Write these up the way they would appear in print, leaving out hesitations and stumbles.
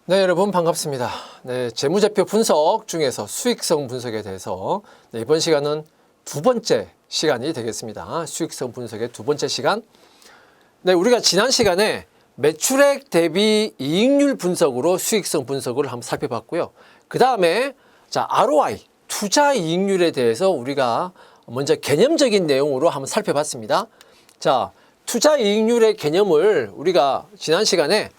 네, 여러분 반갑습니다. 네, 재무제표 분석 중에서 수익성 분석에 대해서 이번 시간은 두 번째 시간이 되겠습니다. 수익성 분석의 두 번째 시간. 네, 우리가 지난 시간에 매출액 대비 이익률 분석으로 수익성 분석을 한번 살펴봤고요. 그 다음에 ROI, 투자 이익률에 대해서 우리가 먼저 개념적인 내용으로 한번 살펴봤습니다. 투자 이익률의 개념을 우리가 지난 시간에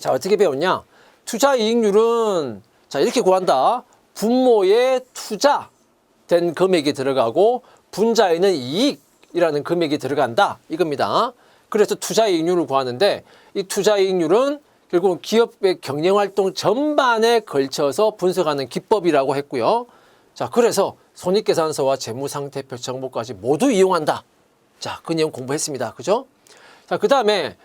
어떻게 배웠냐? 투자 이익률은 이렇게 구한다. 분모에 투자된 금액이 들어가고 분자에는 이익이라는 금액이 들어간다. 이겁니다. 그래서 투자 이익률을 구하는데 이 투자 이익률은 결국 기업의 경영활동 전반에 걸쳐서 분석하는 기법이라고 했고요. 그래서 손익계산서와 재무상태표 정보까지 모두 이용한다. 그 내용 공부했습니다. 그죠? 그 다음에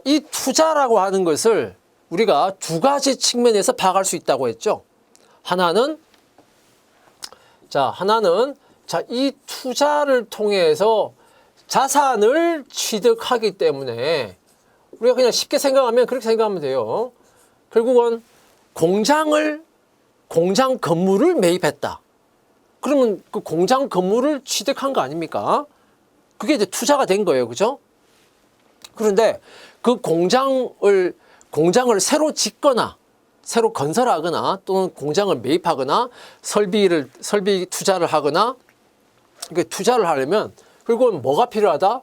이 투자라고 하는 것을 우리가 두 가지 측면에서 파악할 수 있다고 했죠. 하나는 이 투자를 통해서 자산을 취득하기 때문에 우리가 그냥 쉽게 생각하면 그렇게 생각하면 돼요. 결국은 공장 건물을 매입했다. 그러면 그 공장 건물을 취득한 거 아닙니까? 그게 이제 투자가 된 거예요. 그죠? 그런데 그 공장을 새로 짓거나 새로 건설하거나 또는 공장을 매입하거나 설비 투자를 하거나 투자를 하려면 결국은 뭐가 필요하다?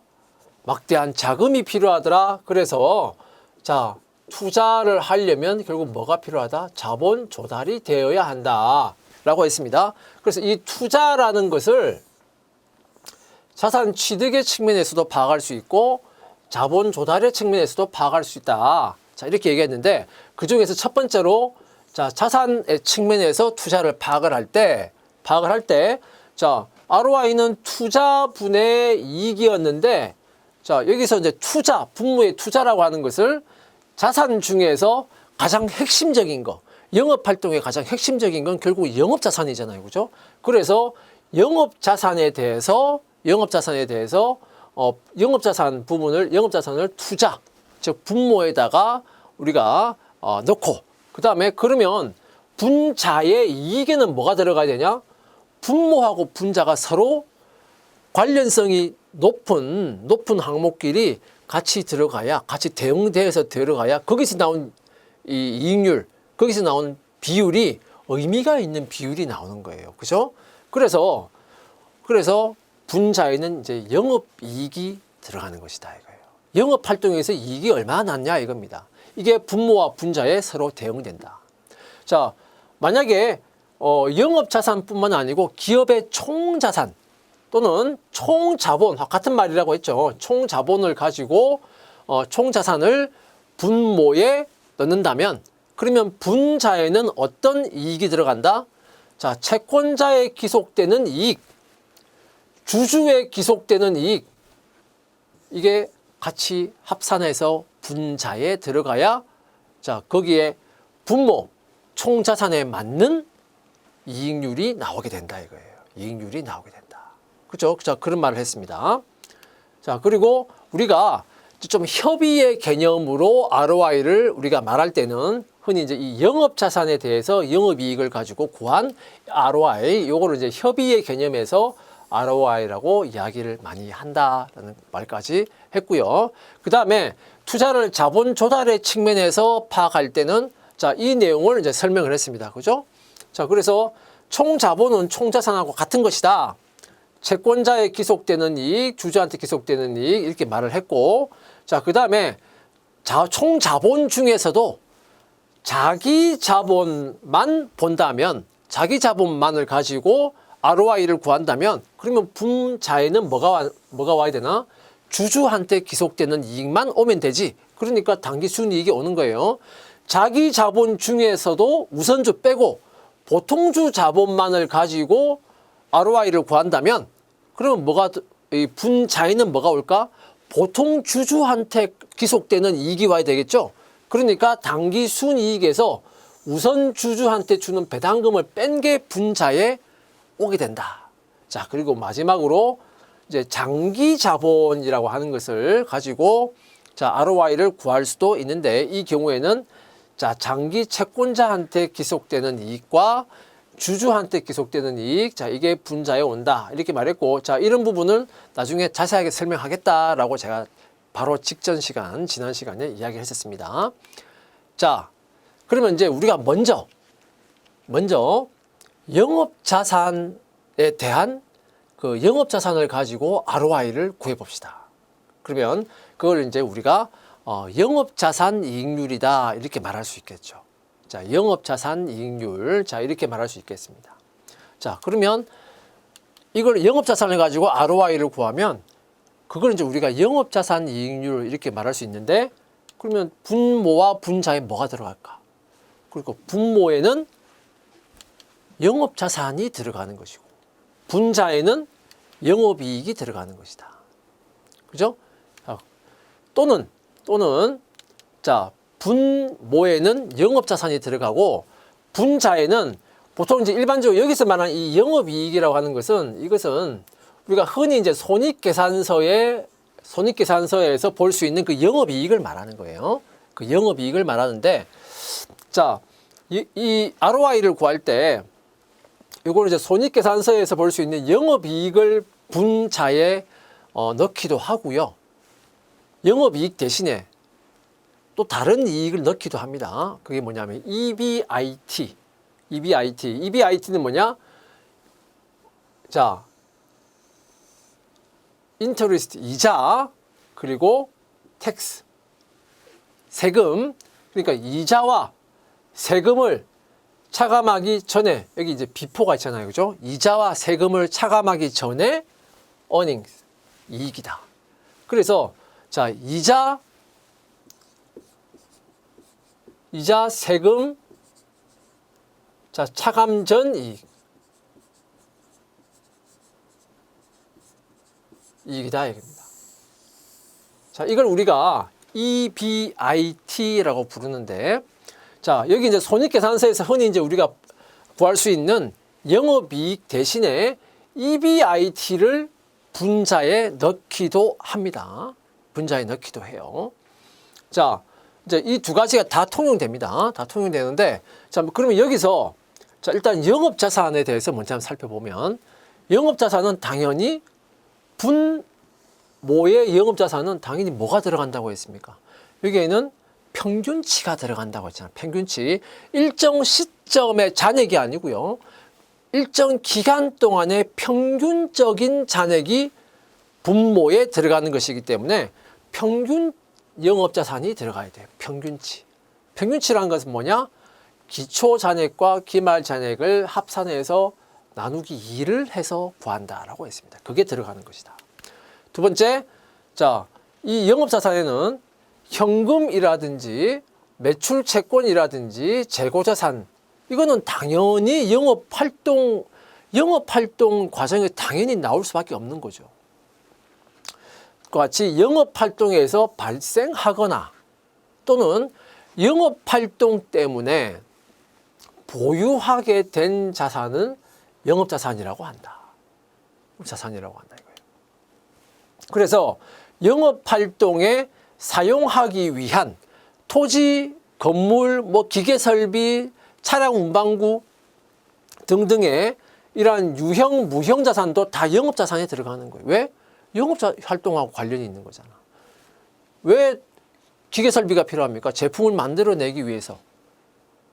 막대한 자금이 필요하더라. 그래서 투자를 하려면 결국 뭐가 필요하다? 자본 조달이 되어야 한다 라고 했습니다. 그래서 이 투자라는 것을 자산 취득의 측면에서도 파악할 수 있고 자본 조달의 측면에서도 파악할 수 있다. 이렇게 얘기했는데 그 중에서 첫 번째로 자산의 측면에서 투자를 파악을 할 때 ROI는 투자분의 이익이었는데 여기서 이제 분모의 투자라고 하는 것을 자산 중에서 가장 핵심적인 거, 영업활동의 가장 핵심적인 건 결국 영업자산이잖아요. 그죠? 그래서 영업자산에 대해서 영업자산을 투자, 즉 분모에다가 우리가 넣고 그 다음에 그러면 분자의 이익에는 뭐가 들어가야 되냐? 분모하고 분자가 서로 관련성이 높은 항목끼리 같이 들어가야, 같이 대응돼서 들어가야 거기서 나온 이 이익률, 거기서 나온 비율이 의미가 있는 비율이 나오는 거예요. 그죠? 그래서 분자에는 이제 영업이익이 들어가는 것이다 이거예요. 영업활동에서 이익이 얼마나 났냐 이겁니다. 이게 분모와 분자에 서로 대응된다. 만약에 영업자산뿐만 아니고 기업의 총자산 또는 총자본, 같은 말이라고 했죠. 총자본을 가지고 총자산을 분모에 넣는다면 그러면 분자에는 어떤 이익이 들어간다? 채권자에 기속되는 이익, 주주에 기속되는 이익, 이게 같이 합산해서 분자에 들어가야 거기에 분모, 총자산에 맞는 이익률이 나오게 된다 이거예요. 이익률이 나오게 된다. 그죠? 그런 말을 했습니다. 그리고 우리가 좀 협의의 개념으로 ROI를 우리가 말할 때는 흔히 이제 이 영업자산에 대해서 영업이익을 가지고 구한 ROI, 요거를 이제 협의의 개념에서 ROI라고 이야기를 많이 한다라는 말까지 했고요. 그 다음에 투자를 자본 조달의 측면에서 파악할 때는 이 내용을 이제 설명을 했습니다. 그죠? 그래서 총자본은 총자산하고 같은 것이다. 채권자에 기속되는 이익, 주주한테 기속되는 이익 이렇게 말을 했고, 그 다음에 총자본 중에서도 자기 자본만 본다면, 자기 자본만을 가지고 ROI를 구한다면 그러면 분자에는 뭐가 와야 되나? 주주한테 기속되는 이익만 오면 되지. 그러니까 당기순이익이 오는 거예요. 자기 자본 중에서도 우선주 빼고 보통주 자본만을 가지고 ROI를 구한다면 그러면 이 분자에는 뭐가 올까? 보통 주주한테 기속되는 이익이 와야 되겠죠. 그러니까 당기순이익에서 우선 주주한테 주는 배당금을 뺀 게 분자에 오게 된다. 그리고 마지막으로 이제 장기 자본이라고 하는 것을 가지고 ROI를 구할 수도 있는데 이 경우에는 자, 장기 채권자한테 기속되는 이익과 주주한테 기속되는 이익, 자, 이게 분자에 온다. 이렇게 말했고, 자, 이런 부분을 나중에 자세하게 설명하겠다라고 제가 바로 직전 시간, 지난 시간에 이야기를 했었습니다. 자, 그러면 이제 우리가 먼저 영업자산에 대한 그 영업자산을 가지고 ROI를 구해봅시다. 그러면 그걸 이제 우리가 영업자산 이익률이다. 이렇게 말할 수 있겠죠. 자, 영업자산 이익률. 자, 이렇게 말할 수 있겠습니다. 자, 그러면 이걸 영업자산을 가지고 ROI를 구하면 그걸 이제 우리가 영업자산 이익률 이렇게 말할 수 있는데 그러면 분모와 분자에 뭐가 들어갈까? 그리고 분모에는 영업자산이 들어가는 것이고 분자에는 영업이익이 들어가는 것이다. 그죠? 또는 자, 분모에는 영업자산이 들어가고 분자에는 보통 이제 일반적으로 여기서 말하는 이 영업이익이라고 하는 것은 이것은 우리가 흔히 이제 손익계산서에서 볼 수 있는 그 영업이익을 말하는 거예요. 그 영업이익을 말하는데 자, 이 ROI를 구할 때 이걸 이제 손익계산서에서 볼 수 있는 영업이익을 분자에 넣기도 하고요. 영업이익 대신에 또 다른 이익을 넣기도 합니다. 그게 뭐냐면 EBIT는 뭐냐? 자, interest 이자 그리고 tax 세금. 그러니까 이자와 세금을 차감하기 전에 여기 이제 비포가 있잖아요. 그죠? 이자와 세금을 차감하기 전에 earnings 이익이다. 그래서 자, 이자 세금 자, 차감 전 이익이다 얘기입니다. 자, 이걸 우리가 EBIT라고 부르는데 자, 여기 이제 손익계산서에서 흔히 이제 우리가 구할 수 있는 영업이익 대신에 EBIT를 분자에 넣기도 합니다. 분자에 넣기도 해요. 자, 이제 이 두 가지가 다 통용됩니다. 다 통용되는데, 자, 그러면 여기서, 자, 일단 영업자산에 대해서 먼저 한번 살펴보면, 영업자산은 당연히 분모의 영업자산은 당연히 뭐가 들어간다고 했습니까? 여기에는 평균치가 들어간다고 했잖아요. 평균치. 일정 시점의 잔액이 아니고요. 일정 기간 동안의 평균적인 잔액이 분모에 들어가는 것이기 때문에 평균 영업자산이 들어가야 돼요. 평균치. 평균치라는 것은 뭐냐? 기초 잔액과 기말 잔액을 합산해서 나누기 2를 해서 구한다라고 했습니다. 그게 들어가는 것이다. 두 번째, 자, 이 영업자산에는 현금이라든지 매출 채권이라든지 재고자산 이거는 당연히 영업활동 과정에 당연히 나올 수밖에 없는 거죠. 같이 영업활동에서 발생하거나 또는 영업활동 때문에 보유하게 된 자산은 영업자산이라고 한다. 자산이라고 한다 이거예요. 그래서 영업활동에 사용하기 위한 토지, 건물, 뭐 기계설비, 차량 운반구 등등의 이러한 유형, 무형 자산도 다 영업자산에 들어가는 거예요. 왜? 영업활동하고 관련이 있는 거잖아. 왜 기계설비가 필요합니까? 제품을 만들어내기 위해서.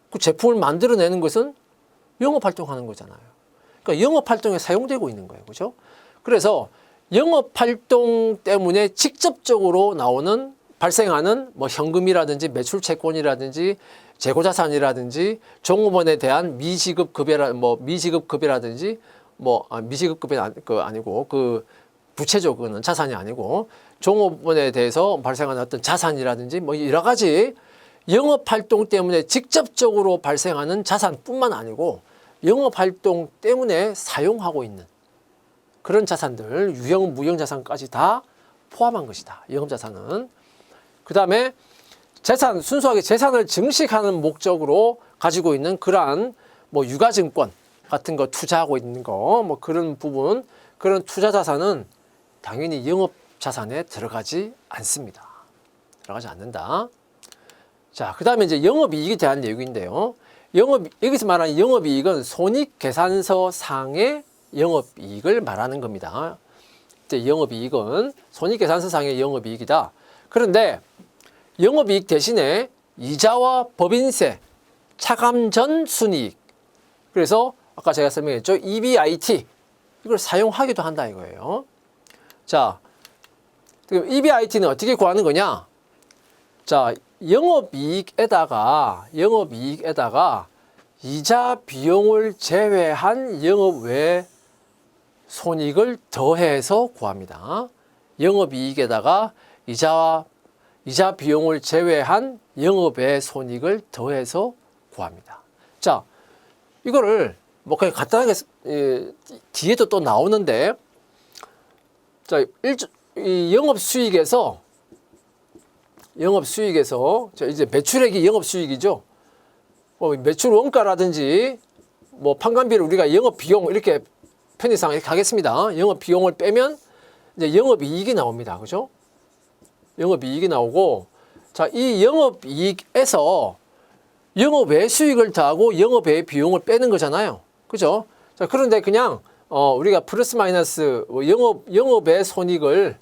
그 제품을 만들어내는 것은 영업활동하는 거잖아요. 그러니까 영업활동에 사용되고 있는 거예요. 그죠? 그래서 영업활동 때문에 직접적으로 발생하는 뭐 현금이라든지 매출채권이라든지 재고자산이라든지 종업원에 대한 미지급급이라든지 미지급급이 아니고 그 부채적은 자산이 아니고 종업원에 대해서 발생하는 어떤 자산이라든지 뭐 여러 가지 영업활동 때문에 직접적으로 발생하는 자산뿐만 아니고 영업활동 때문에 사용하고 있는 그런 자산들, 유형, 무형 자산까지 다 포함한 것이다. 영업자산은. 그 다음에 순수하게 재산을 증식하는 목적으로 가지고 있는 그러한 뭐 유가증권 같은 거 투자하고 있는 거, 뭐 그런 부분, 그런 투자 자산은 당연히 영업자산에 들어가지 않습니다. 들어가지 않는다. 자, 그 다음에 이제 영업이익에 대한 내용인데요. 여기서 말하는 영업이익은 손익계산서 상의 영업이익을 말하는 겁니다. 이제 영업이익은 손익계산서 상의 영업이익이다. 그런데 영업이익 대신에 이자와 법인세, 차감 전 순이익, 그래서 아까 제가 설명했죠. EBIT, 이걸 사용하기도 한다 이거예요. 자, 그럼 EBIT는 어떻게 구하는 거냐? 자, 영업이익에다가 이자 비용을 제외한 영업외 손익을 더해서 구합니다. 영업이익에다가 이자 비용을 제외한 영업외 손익을 더해서 구합니다. 자, 이거를 뭐 그냥 간단하게 뒤에도 또 나오는데, 자, 이 영업수익에서 자, 이제 매출액이 영업수익이죠. 매출 원가라든지 뭐 판관비를 우리가 영업비용 이렇게 편의상 이렇게 하겠습니다. 영업비용을 빼면 이제 영업이익이 나옵니다. 그죠? 영업이익이 나오고, 자, 이 영업이익에서 영업외 수익을 더하고 영업외 비용을 빼는 거잖아요. 그죠? 자, 그런데 그냥 우리가 플러스 마이너스 영업외 손익을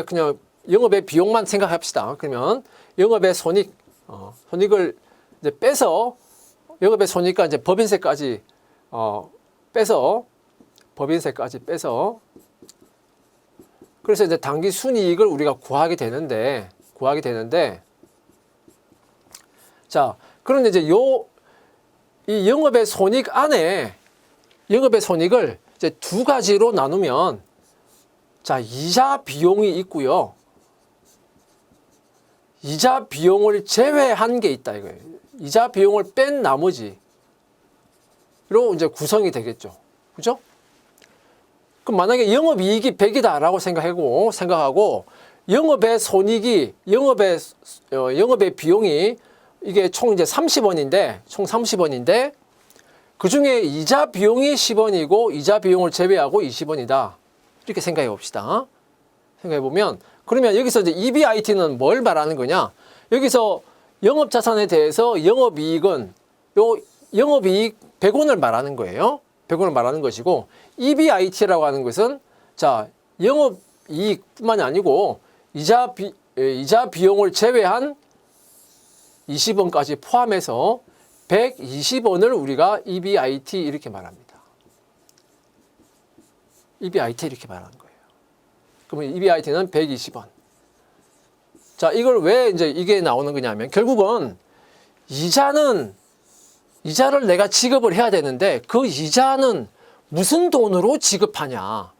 그냥 영업외 비용만 생각합시다. 그러면 영업외 손익을 이제 빼서 영업외 손익과 이제 법인세까지 빼서 그래서 이제 당기 순이익을 우리가 구하게 되는데 자, 그런데 이제 이 영업외 손익 안에 영업외 손익을 이제 두 가지로 나누면, 자, 이자 비용이 있고요. 이자 비용을 제외한 게 있다 이거예요. 이자 비용을 뺀 나머지로 이제 구성이 되겠죠. 그죠? 그럼 만약에 영업이익이 100이다라고 생각하고 영업의 손익이 영업의 비용이 이게 총 이제 30원인데 그 중에 이자 비용이 10원이고 이자 비용을 제외하고 20원이다. 이렇게 생각해 봅시다. 생각해 보면, 그러면 여기서 이제 EBIT는 뭘 말하는 거냐? 여기서 영업자산에 대해서 영업이익은 영업이익 100원을 말하는 거예요. 100원을 말하는 것이고, EBIT라고 하는 것은, 자, 영업이익뿐만이 아니고 이자 비용을 제외한 20원까지 포함해서 120원을 우리가 EBIT 이렇게 말합니다. EBIT 이렇게 말하는 거예요. 그러면 EBIT는 120원. 자, 이걸 왜 이제 이게 나오는 거냐면, 결국은 이자를 내가 지급을 해야 되는데, 그 이자는 무슨 돈으로 지급하냐?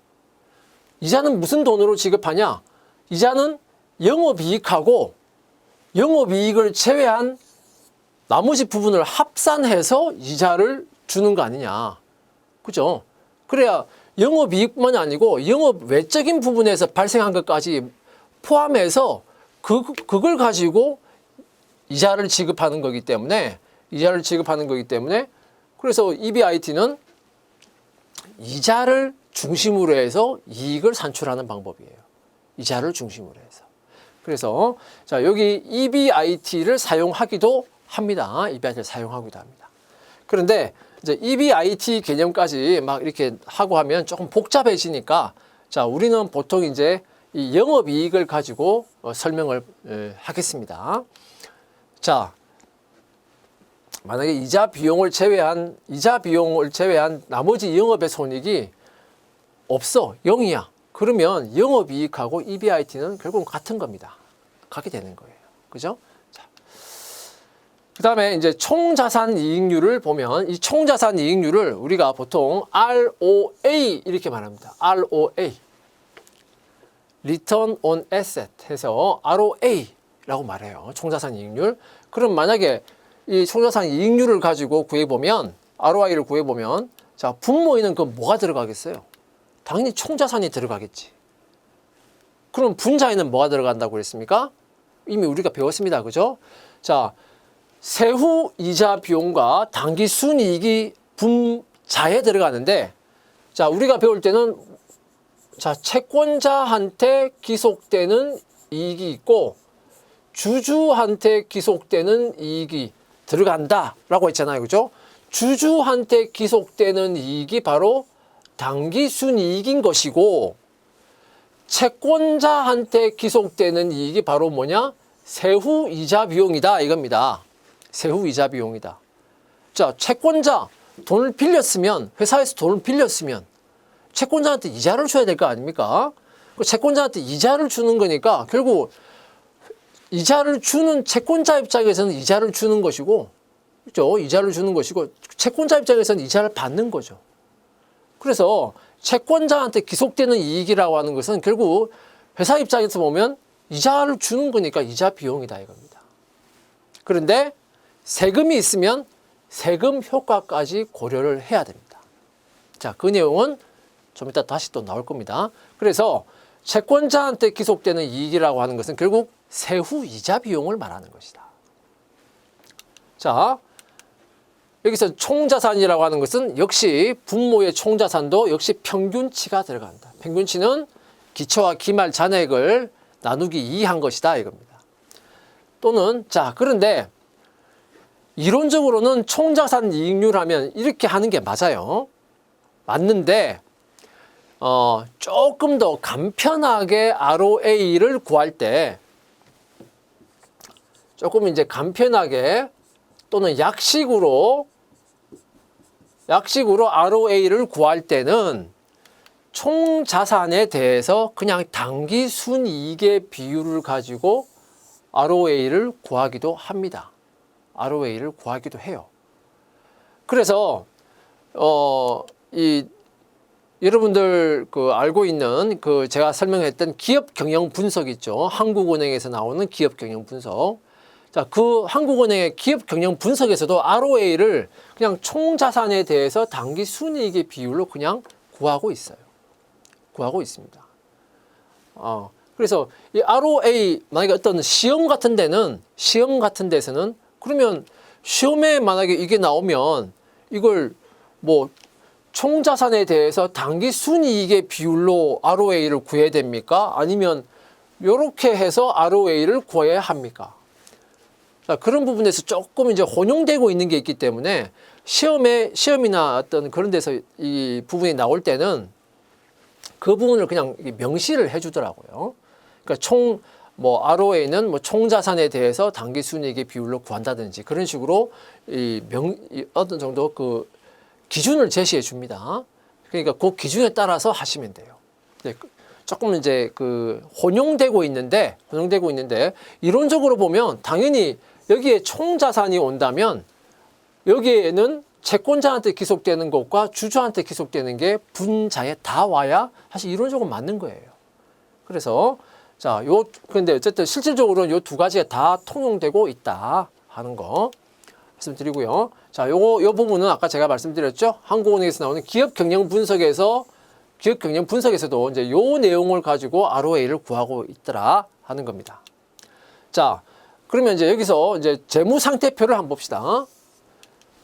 이자는 영업이익하고 영업이익을 제외한 나머지 부분을 합산해서 이자를 주는 거 아니냐. 그죠? 그래야 영업이익뿐만이 아니고 영업 외적인 부분에서 발생한 것까지 포함해서 그걸 가지고 이자를 지급하는 거기 때문에 그래서 EBIT는 이자를 중심으로 해서 이익을 산출하는 방법이에요. 이자를 중심으로 해서. 그래서 자, 여기 EBIT를 사용하기도 합니다. EBIT를 사용하기도 합니다. 그런데 이제 EBIT 개념까지 막 이렇게 하고 하면 조금 복잡해지니까, 자, 우리는 보통 이제 이 영업이익을 가지고 설명을 하겠습니다. 자, 만약에 이자 비용을 제외한 나머지 영업의 손익이 없어, 0이야. 그러면 영업이익하고 EBIT는 결국은 같은 겁니다. 같게 되는 거예요. 그죠? 자, 그 다음에 이제 총자산 이익률을 보면, 이 총자산 이익률을 우리가 보통 ROA 이렇게 말합니다. ROA. Return on Asset 해서 ROA라고 말해요. 총자산 이익률. 그럼 만약에 이 총자산 이익률을 가지고 구해보면, ROI를 구해보면, 자, 분모에는 그 뭐가 들어가겠어요? 당연히 총자산이 들어가겠지. 그럼 분자에는 뭐가 들어간다고 그랬습니까? 이미 우리가 배웠습니다. 그죠? 자, 세후 이자 비용과 당기 순이익이 분자에 들어가는데, 자, 우리가 배울 때는 자, 채권자한테 기속되는 이익이 있고 주주한테 기속되는 이익이 들어간다라고 했잖아요. 그죠? 주주한테 기속되는 이익이 바로 당기순이익인 것이고 채권자한테 기속되는 이익이 바로 뭐냐? 세후이자 비용이다 이겁니다. 세후이자 비용이다. 자, 채권자 돈을 빌렸으면, 회사에서 돈을 빌렸으면 채권자한테 이자를 줘야 될 거 아닙니까? 채권자한테 이자를 주는 거니까 결국 이자를 주는 채권자 입장에서는 이자를 주는 것이고, 그렇죠? 이자를 주는 것이고 채권자 입장에서는 이자를 받는 거죠. 그래서 채권자한테 기속되는 이익이라고 하는 것은 결국 회사 입장에서 보면 이자를 주는 거니까 이자 비용이다 이겁니다. 그런데 세금이 있으면 세금 효과까지 고려를 해야 됩니다. 자, 그 내용은 좀 이따 다시 또 나올 겁니다. 그래서 채권자한테 기속되는 이익이라고 하는 것은 결국 세후 이자 비용을 말하는 것이다. 자, 여기서 총자산이라고 하는 것은 역시 분모의 총자산도 역시 평균치가 들어간다. 평균치는 기초와 기말 잔액을 나누기 2한 것이다 이겁니다. 또는 자, 그런데 이론적으로는 총자산 이익률 하면 이렇게 하는 게 맞아요. 맞는데 조금 더 간편하게 ROA를 구할 때 조금 이제 간편하게 또는 약식으로 ROA를 구할 때는 총자산에 대해서 그냥 당기 순이익의 비율을 가지고 ROA를 구하기도 합니다. ROA를 구하기도 해요. 그래서 여러분들 알고 있는 제가 설명했던 기업 경영 분석 있죠. 한국은행에서 나오는 기업 경영 분석. 자, 그 한국은행의 기업 경영 분석에서도 ROA를 그냥 총자산에 대해서 당기 순이익의 비율로 그냥 구하고 있어요. 구하고 있습니다. 그래서 이 ROA 만약에 어떤 시험 같은 데서는 그러면 시험에 만약에 이게 나오면 이걸 뭐 총자산에 대해서 당기 순이익의 비율로 ROA를 구해야 됩니까? 아니면 이렇게 해서 ROA를 구해야 합니까? 자, 그런 부분에서 조금 이제 혼용되고 있는 게 있기 때문에 시험이나 어떤 그런 데서 이 부분이 나올 때는 그 부분을 그냥 명시를 해주더라고요. 그러니까 ROA는 총자산에 대해서 당기순이익의 비율로 구한다든지 그런 식으로 어떤 정도 기준을 제시해 줍니다. 그러니까 그 기준에 따라서 하시면 돼요. 네, 조금 이제 혼용되고 있는데 이론적으로 보면 당연히 여기에 총자산이 온다면 여기에는 채권자한테 기속되는 것과 주주한테 기속되는 게 분자에 다 와야 사실 이론적으로 맞는 거예요. 그래서 자, 근데 어쨌든 실질적으로는 요 두 가지가 다 통용되고 있다 하는 거 말씀드리고요. 자, 요 부분은 아까 제가 말씀드렸죠. 한국은행에서 나오는 기업 경영 분석에서도 이제 요 내용을 가지고 ROA를 구하고 있더라 하는 겁니다. 자, 그러면 이제 여기서 이제 재무 상태표를 한번 봅시다.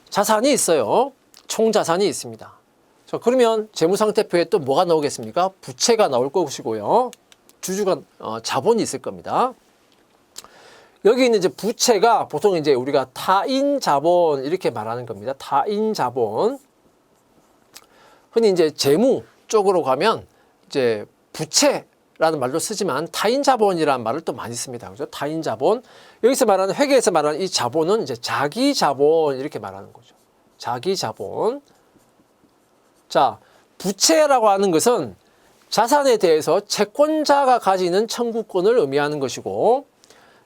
자산이 있어요. 총자산이 있습니다. 자, 그러면 재무 상태표에 또 뭐가 나오겠습니까? 부채가 나올 것이고요. 주주가 자본이 있을 겁니다. 여기 있는 이제 부채가 보통 이제 우리가 타인 자본 이렇게 말하는 겁니다. 타인 자본. 흔히 이제 재무 쪽으로 가면 이제 부채라는 말도 쓰지만 타인 자본이라는 말을 또 많이 씁니다. 그죠? 타인 자본. 여기서 말하는 회계에서 말하는 이 자본은 이제 자기 자본 이렇게 말하는 거죠. 자기 자본. 자, 부채라고 하는 것은 자산에 대해서 채권자가 가지는 청구권을 의미하는 것이고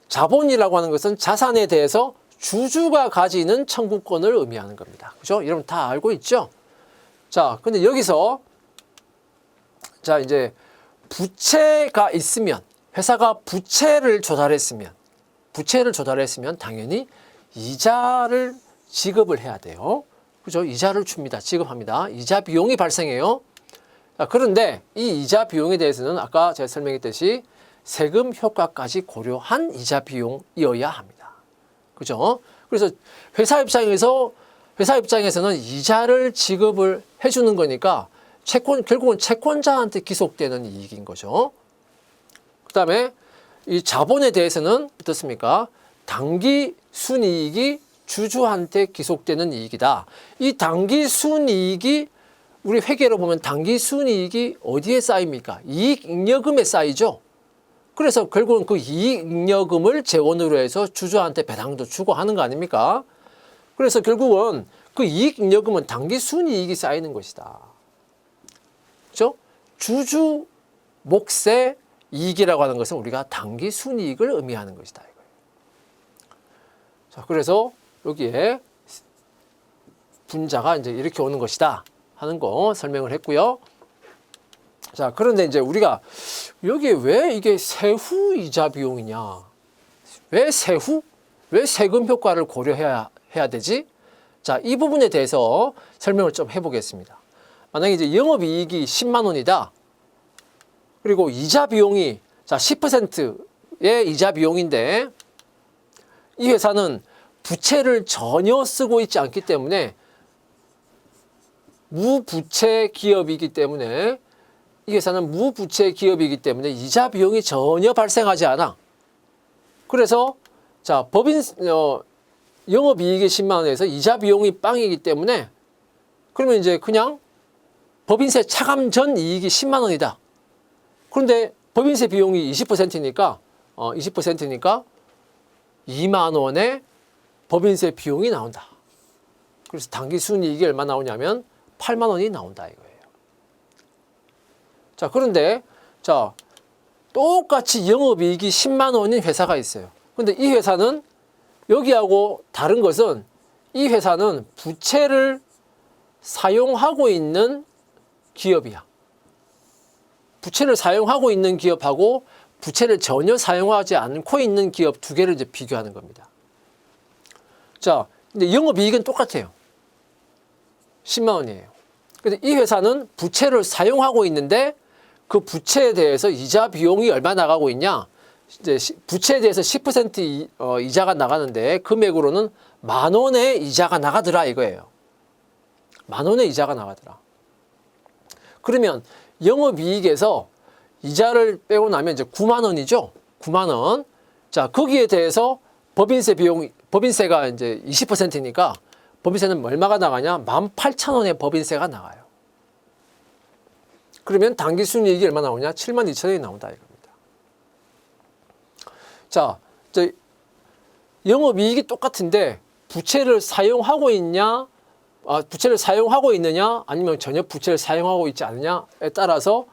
자본이라고 하는 것은 자산에 대해서 주주가 가지는 청구권을 의미하는 겁니다. 그죠? 여러분 다 알고 있죠? 자, 근데 여기서 자, 이제 부채가 있으면 회사가 부채를 조달했으면 당연히 이자를 지급을 해야 돼요. 그죠? 이자를 줍니다. 지급합니다. 이자 비용이 발생해요. 자, 그런데 이 이자 비용에 대해서는 아까 제가 설명했듯이 세금 효과까지 고려한 이자 비용이어야 합니다. 그죠? 그래서 회사 입장에서는 이자를 지급을 해주는 거니까 결국은 채권자한테 기속되는 이익인 거죠. 그 다음에 이 자본에 대해서는 어떻습니까? 당기 순이익이 주주한테 기속되는 이익이다. 이 당기 순이익이 우리 회계로 보면 당기 순이익이 어디에 쌓입니까? 이익잉여금에 쌓이죠. 그래서 결국은 그 이익잉여금을 재원으로 해서 주주한테 배당도 주고 하는 거 아닙니까? 그래서 결국은 그 이익잉여금은 당기 순이익이 쌓이는 것이다. 그렇죠? 주주 몫의 이익이라고 하는 것은 우리가 당기 순이익을 의미하는 것이다. 이거예요. 자, 그래서 여기에 분자가 이제 이렇게 오는 것이다 하는 거 설명을 했고요. 자, 그런데 이제 우리가 여기에 왜 이게 세후 이자 비용이냐? 왜 세후? 왜 세금 효과를 고려해야 되지? 자, 이 부분에 대해서 설명을 좀 해보겠습니다. 만약에 이제 영업이익이 10만 원이다. 그리고 이자 비용이 자 10%의 이자 비용인데 이 회사는 부채를 전혀 쓰고 있지 않기 때문에 무부채 기업이기 때문에 이 회사는 무부채 기업이기 때문에 이자 비용이 전혀 발생하지 않아. 그래서 자 영업이익이 10만 원에서 이자 비용이 빵이기 때문에 그러면 이제 그냥 법인세 차감 전 이익이 10만 원이다. 그런데 법인세 비용이 20%니까 2만 원의 법인세 비용이 나온다. 그래서 당기 순이익이 얼마 나오냐면 8만 원이 나온다 이거예요. 자, 그런데 자 똑같이 영업이익이 10만 원인 회사가 있어요. 근데 이 회사는 여기하고 다른 것은 이 회사는 부채를 사용하고 있는 기업이야. 부채를 사용하고 있는 기업하고 부채를 전혀 사용하지 않고 있는 기업 두 개를 이제 비교하는 겁니다. 자, 근데 영업이익은 똑같아요. 10만 원이에요. 근데 이 회사는 부채를 사용하고 있는데 그 부채에 대해서 이자 비용이 얼마 나가고 있냐? 이제 부채에 대해서 10% 이자가 나가는데 금액으로는 10,000원의 이자가 나가더라 이거예요. 10,000원의 이자가 나가더라. 그러면 영업이익에서 이자를 빼고 나면 이제 9만 원이죠. 9만 원. 자, 거기에 대해서 법인세가 이제 20%니까 법인세는 얼마가 나가냐? 18,000원의 법인세가 나가요. 그러면 당기순이익이 얼마 나오냐? 72,000원이 나온다 이겁니다. 자, 영업이익이 똑같은데 부채를 사용하고 있냐? 부채를 사용하고 있느냐? 아니면 전혀 부채를 사용하고 있지 않느냐에 따라서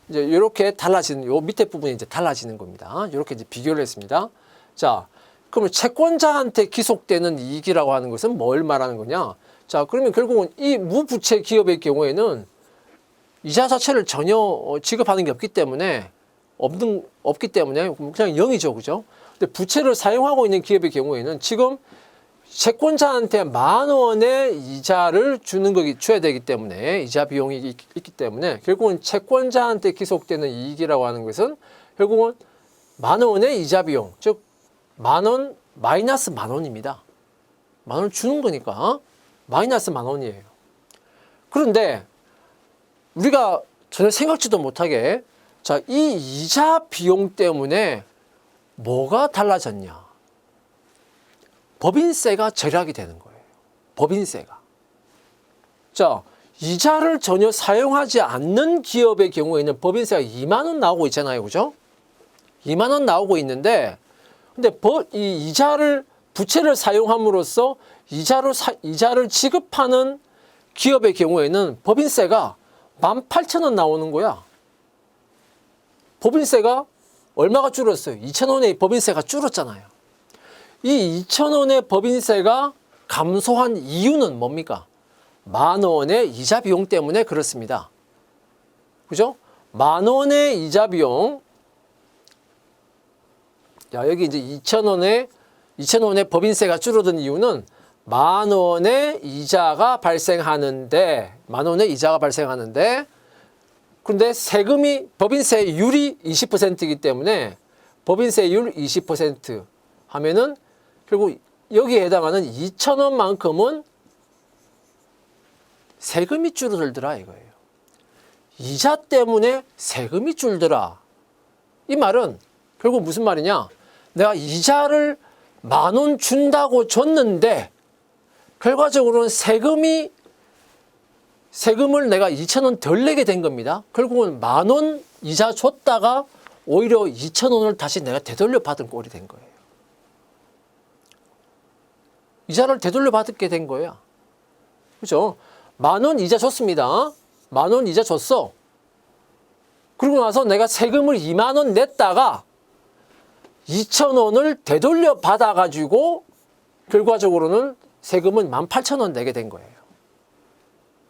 이제 이렇게 달라지는 요 밑에 부분이 이제 달라지는 겁니다. 이렇게 이제 비교를 했습니다. 자, 그러면 채권자한테 기속되는 이익이라고 하는 것은 뭘 말하는 거냐? 자, 그러면 결국은 이 무부채 기업의 경우에는 이자 자체를 전혀 지급하는 게 없기 때문에 그냥 0이죠, 그죠? 근데 부채를 사용하고 있는 기업의 경우에는 지금 채권자한테 10,000원의 이자를 줘야 되기 때문에 이자 비용이 있기 때문에 결국은 채권자한테 기속되는 이익이라고 하는 것은 결국은 10,000원의 이자 비용, 즉 10,000원 마이너스 10,000원입니다. 10,000원 주는 거니까 마이너스 10,000원이에요. 그런데 우리가 전혀 생각지도 못하게 자, 이 이자 비용 때문에 뭐가 달라졌냐? 법인세가 절약이 되는 거예요. 법인세가. 자, 이자를 전혀 사용하지 않는 기업의 경우에는 법인세가 2만 원 나오고 있잖아요. 그죠? 2만 원 나오고 있는데 근데 이 부채를 사용함으로써 이자를 지급하는 기업의 경우에는 법인세가 18,000원 나오는 거야. 법인세가 얼마가 줄었어요? 2,000원의 법인세가 줄었잖아요. 이 2,000원의 법인세가 감소한 이유는 뭡니까? 10,000원의 이자 비용 때문에 그렇습니다. 그죠? 10,000원의 이자 비용. 자, 여기 이제 2,000원의 법인세가 줄어든 이유는 10,000원의 이자가 발생하는데, 10,000원의 이자가 발생하는데, 그런데 법인세율이 20%이기 때문에 법인세율 20% 하면은 결국 여기에 해당하는 2,000원만큼은 세금이 줄어들더라 이거예요. 이자 때문에 세금이 줄더라. 이 말은 결국 무슨 말이냐? 내가 이자를 10,000원 준다고 줬는데 결과적으로는 세금을 내가 2,000원 덜 내게 된 겁니다. 결국은 10,000원 이자 줬다가 오히려 2,000원을 다시 내가 되돌려 받은 꼴이 된 거예요. 이자를 되돌려 받게 된 거예요. 그죠? 10,000원 이자 줬습니다. 10,000원 이자 줬어. 그러고 나서 내가 세금을 20,000원 냈다가 2,000원을 되돌려 받아가지고 결과적으로는 세금은 18,000원 내게 된 거예요.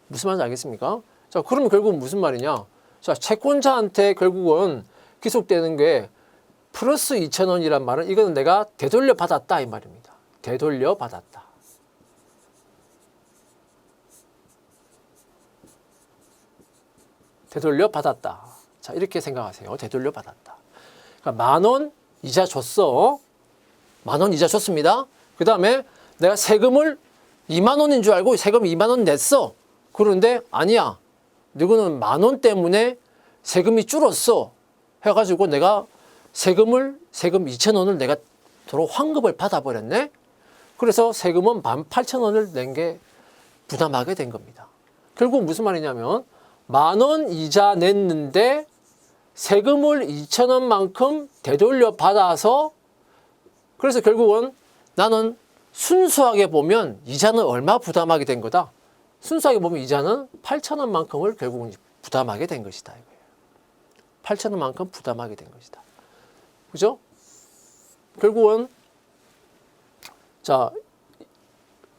무슨 말인지 알겠습니까? 자, 그러면 결국은 무슨 말이냐? 자, 채권자한테 결국은 기속되는 게 플러스 2,000원이란 말은 이거는 내가 되돌려 받았다 이 말입니다. 되돌려 받았다. 되돌려 받았다. 자, 이렇게 생각하세요. 되돌려 받았다. 그러니까 10,000원 이자 줬어. 10,000원 이자 줬습니다. 그 다음에 내가 세금을 20,000원인 줄 알고 세금 20,000원 냈어. 그런데 아니야. 너는 10,000원 때문에 세금이 줄었어. 해가지고 내가 세금 2,000원을 내가 도로 환급을 받아버렸네. 그래서 세금은 18,000원을 낸 게 부담하게 된 겁니다. 결국 무슨 말이냐면 10,000원 이자 냈는데 세금을 2,000원만큼 되돌려 받아서 그래서 결국은 나는 순수하게 보면 이자는 얼마 부담하게 된 거다. 순수하게 보면 이자는 8,000원만큼을 결국은 부담하게 된 것이다. 이거예요. 8,000원만큼 부담하게 된 것이다. 그죠? 결국은 자,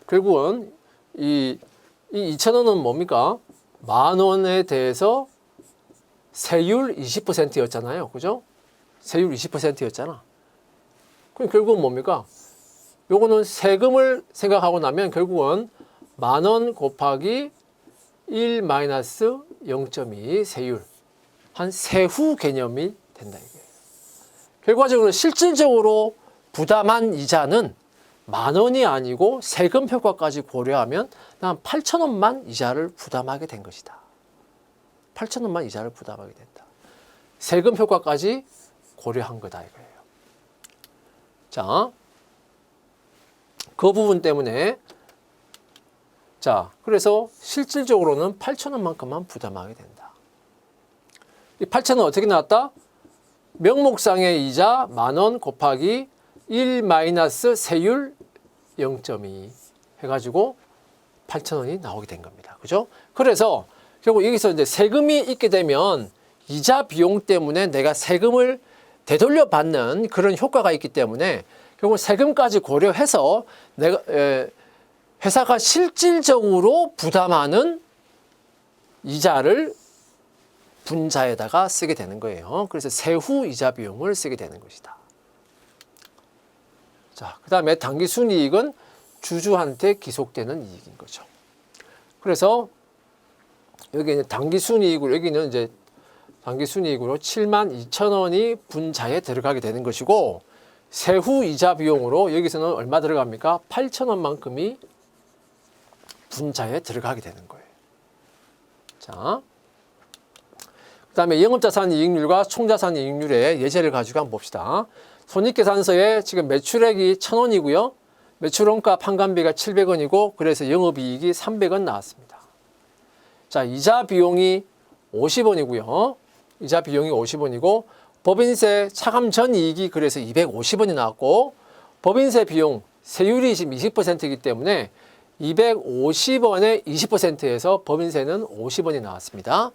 결국은 이 2,000원은 뭡니까? 10,000원에 대해서 세율 20%였잖아요. 그죠? 세율 20%였잖아. 그럼 결국은 뭡니까? 요거는 세금을 생각하고 나면 결국은 10,000원 곱하기 1 마이너스 0.2 세율. 한 세후 개념이 된다 이거예요. 결과적으로 실질적으로 부담한 이자는 10,000원이 아니고 세금 효과까지 고려하면 난 8,000원만 이자를 부담하게 된 것이다. 8,000원만 이자를 부담하게 된다. 세금 효과까지 고려한 거다 이거예요. 자, 그 부분 때문에 자, 그래서 실질적으로는 8,000원만큼만 부담하게 된다. 이 8,000원 어떻게 나왔다? 명목상의 이자 10,000원 곱하기 1 마이너스 세율 0.2 해가지고 8,000원이 나오게 된 겁니다. 그죠? 그래서 결국 여기서 이제 세금이 있게 되면 이자 비용 때문에 내가 세금을 되돌려 받는 그런 효과가 있기 때문에 결국 세금까지 고려해서 내가 회사가 실질적으로 부담하는 이자를 분자에다가 쓰게 되는 거예요. 그래서 세후 이자 비용을 쓰게 되는 것이다. 자, 그 다음에 당기 순이익은 주주한테 기속되는 이익인 거죠. 그래서 여기 이제 당기 순이익으로 여기는 이제 당기 순이익으로 72,000원이 분자에 들어가게 되는 것이고 세후 이자 비용으로 여기서는 얼마 들어갑니까? 8,000원만큼이 분자에 들어가게 되는 거예요. 자, 그 다음에 영업자산 이익률과 총자산 이익률의 예제를 가지고 한번 봅시다. 손익계산서에 지금 매출액이 1,000원이고요. 매출원가 판관비가 700원이고 그래서 영업이익이 300원 나왔습니다. 자, 이자 비용이 50원이고요. 이자 비용이 50원이고 법인세 차감 전 이익이 그래서 250원이 나왔고 법인세 비용 세율이 지금 20%이기 때문에 250원에 20%에서 법인세는 50원이 나왔습니다.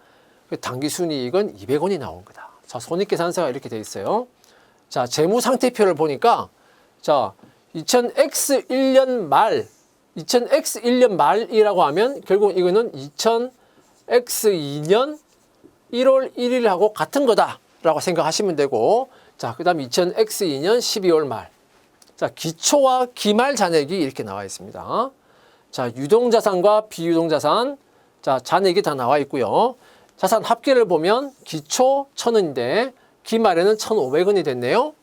당기순이익은 200원이 나온 거다. 자, 손익계산서가 이렇게 돼 있어요. 자, 재무상태표를 보니까 자, 2000X1년 말이라고 하면 결국 이거는 2000X2년 1월 1일하고 같은 거다라고 생각하시면 되고 자, 그 다음 2000X2년 12월 말. 자, 기초와 기말 잔액이 이렇게 나와 있습니다. 자, 유동자산과 비유동자산. 자, 잔액이 다 나와 있고요. 자산 합계를 보면 기초 1,000원인데 기말에는 1,500원이 됐네요.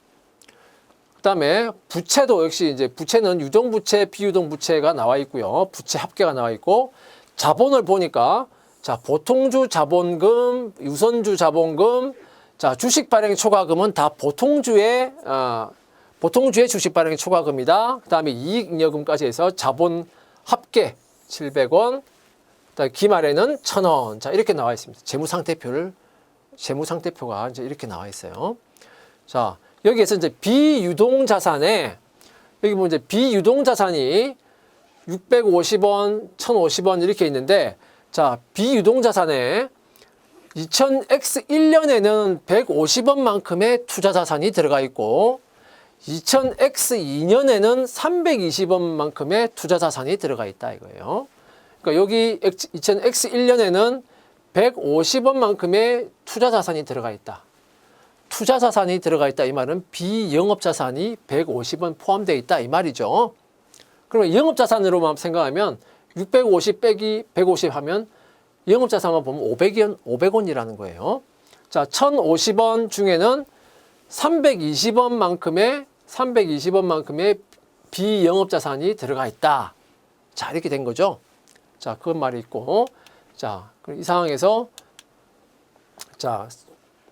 그 다음에 부채도 역시 이제 부채는 유동부채, 비유동부채가 나와 있고요. 부채 합계가 나와 있고 자본을 보니까 자, 보통주 자본금, 유선주 자본금, 자, 주식 발행 초과금은 다 보통주의 주식 발행 초과금이다. 그 다음에 이익잉여금까지 해서 자본 합계 700원, 그다음에 기말에는 1,000원. 자, 이렇게 나와 있습니다. 재무상태표가 이제 이렇게 나와 있어요. 자, 여기에서 이제 비유동자산에, 여기 보면 이제 비유동자산이 650원, 1,050원 이렇게 있는데, 자, 비유동자산에 2000X1년에는 150원만큼의 투자자산이 들어가 있고, 2000X2년에는 320원만큼의 투자자산이 들어가 있다 이거예요. 그러니까 여기 2000X1년에는 150원만큼의 투자자산이 들어가 있다. 투자자산이 들어가 있다 이 말은 비영업자산이 150원 포함되어 있다 이 말이죠. 그러면 영업자산으로만 생각하면 650 빼기 150 하면 영업자산만 보면 500원이라는 거예요. 자, 1,050원 중에는 320원만큼의 비영업자산이 들어가 있다. 자, 이렇게 된 거죠. 자, 그건 말이 있고. 자, 이 상황에서 자,